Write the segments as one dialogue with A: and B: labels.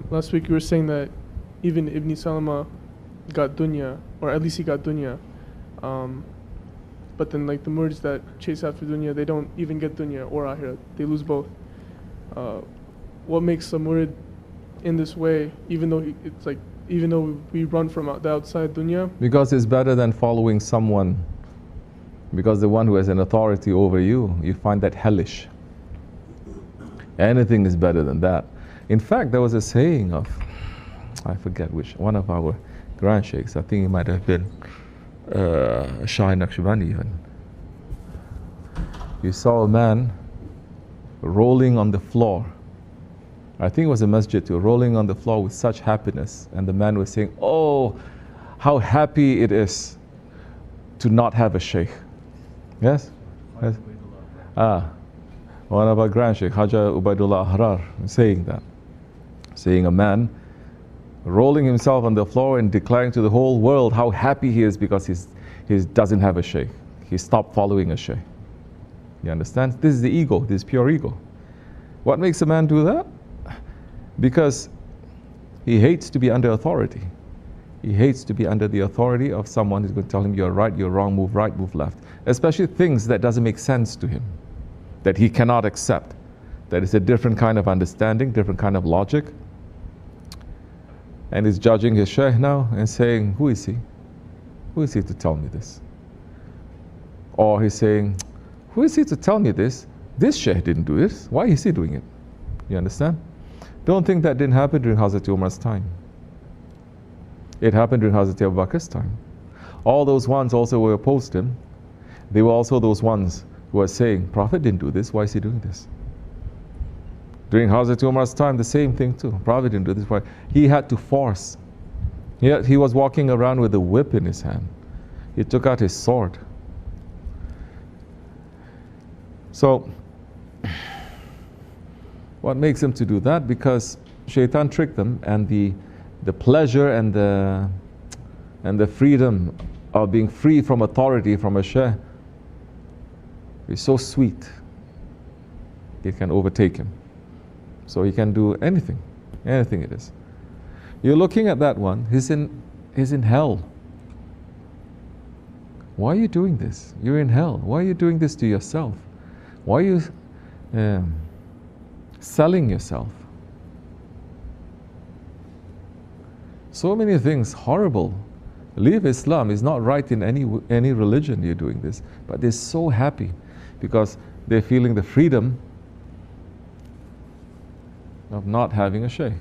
A: last week you were saying that even Ibn Salama got dunya, or at least he got dunya. But then like the Murids that chase after dunya, they don't even get dunya or Ahiret. They lose both. What makes a Murid in this way, even though we run from the outside dunya?
B: Because it's better than following someone. Because the one who has an authority over you, you find that hellish. Anything is better than that. In fact, there was a saying of, I forget which, one of our grand sheikhs, I think it might have been Shaykh Naksibendi even. You saw a man rolling on the floor. I think it was a masjid too, rolling on the floor with such happiness. And the man was saying, oh, how happy it is to not have a sheikh. Yes? Yes. One of our grand sheikh, Haja Ubaidullah Ahrar, saying that. Saying a man rolling himself on the floor and declaring to the whole world how happy he is because he doesn't have a sheikh. He stopped following a sheikh. You understand? This is the ego, this is pure ego. What makes a man do that? Because he hates to be under authority. He hates to be under the authority of someone who's going to tell him you're right, you're wrong, move right, move left. Especially things that doesn't make sense to him, that he cannot accept. That is a different kind of understanding, different kind of logic. And he's judging his sheikh now and saying, who is he? Who is he to tell me this? Or he's saying, who is he to tell me this? This sheikh didn't do this. Why is he doing it? You understand? Don't think that didn't happen during Hazrat Umar's time. It happened during Hazrat Abu Bakr's time. All those ones also who opposed him, they were also those ones who were saying, Prophet didn't do this, why is he doing this? During Hazrat Umar's time, the same thing too. Prophet didn't do this, why? He had to force. Yet he was walking around with a whip in his hand. He took out his sword. So, what makes him to do that? Because Shaitan tricked them, and the pleasure and the freedom of being free from authority from a sheikh is so sweet. It can overtake him. So he can do anything it is. You're looking at that one, he's in hell. Why are you doing this? You're in hell. Why are you doing this to yourself? Why are you selling yourself? So many things horrible. Leave Islam. Is not right in any religion you're doing this. But they're so happy because they're feeling the freedom of not having a sheikh.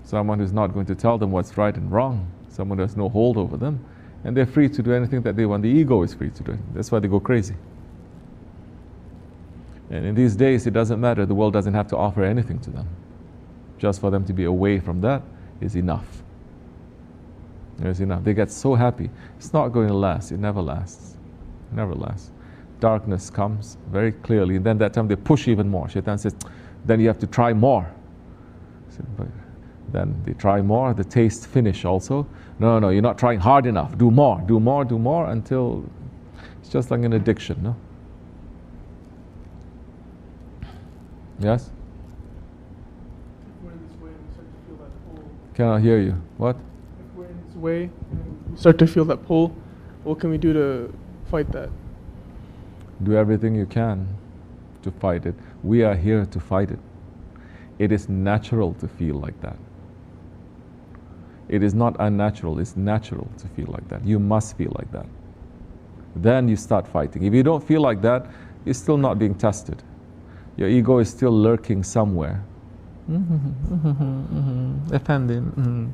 B: Someone who's not going to tell them what's right and wrong. Someone who has no hold over them. And they're free to do anything that they want. The ego is free to do it. That's why they go crazy. And in these days, it doesn't matter. The world doesn't have to offer anything to them. Just for them to be away from that is enough. It's enough. They get so happy. It's not going to last. It never lasts. It never lasts. Darkness comes very clearly. And then that time they push even more. Shaitan says, then you have to try more. But then they try more. The taste finish also. No, you're not trying hard enough. Do more, do more, do more until it's just like an addiction, no? Yes?
A: If we're in this way and we start to feel that pull.
B: Cannot hear you. What?
A: If we're in this way and we start to feel that pull, what can we do to fight that?
B: Do everything you can to fight it. We are here to fight it. It is natural to feel like that. It is not unnatural, it's natural to feel like that. You must feel like that. Then you start fighting. If you don't feel like that, you're still not being tested. Your ego is still lurking somewhere. Efendi.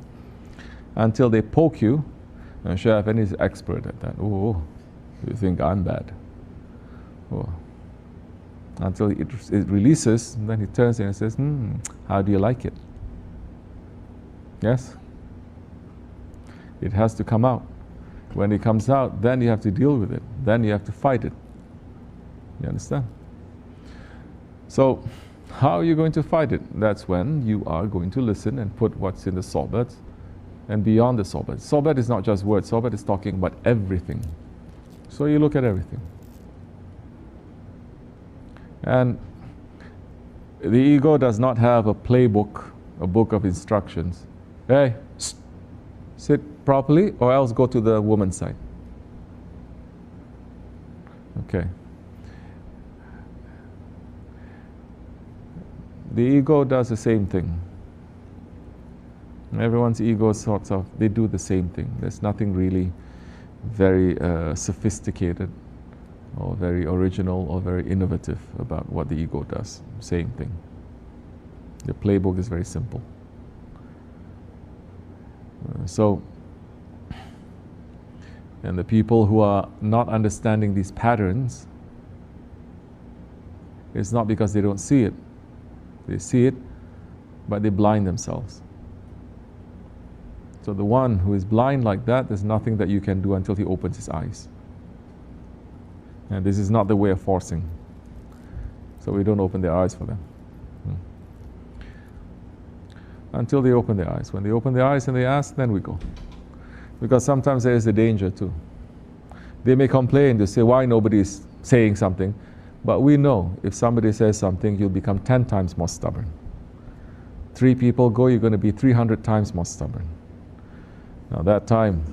B: Until they poke you, and Shaykh Efendi is expert at that. Oh, you think I'm bad. Oh. Until it releases, and then he turns in and says, how do you like it? Yes? It has to come out. When it comes out, then you have to deal with it. Then you have to fight it. You understand? So, how are you going to fight it? That's when you are going to listen and put what's in the sohbat and beyond the sohbat. Sohbat is not just words. Sohbat is talking about everything. So you look at everything. And The ego does not have a playbook, a book of instructions. Hey, sit properly or else go to the woman's side. Okay. The ego does the same thing. Everyone's ego sorts of, they do the same thing. There's nothing really very sophisticated or very original or very innovative about what the ego does. Same thing. The playbook is very simple. And the people who are not understanding these patterns, it's not because they don't see it. They see it, but they blind themselves. So the one who is blind like that, there's nothing that you can do until he opens his eyes. And this is not the way of forcing. So we don't open their eyes for them. Until they open their eyes. When they open their eyes and they ask, then we go. Because sometimes there is a danger too. They may complain, they say, why nobody is saying something? But we know if somebody says something, you'll become 10 times more stubborn. 3 people go, you're going to be 300 times more stubborn. Now that time,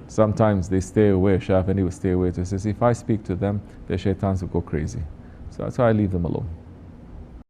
B: sometimes they stay away. Shaykh Efendi will stay away. He says, if I speak to them, their shaitans will go crazy. So that's why I leave them alone.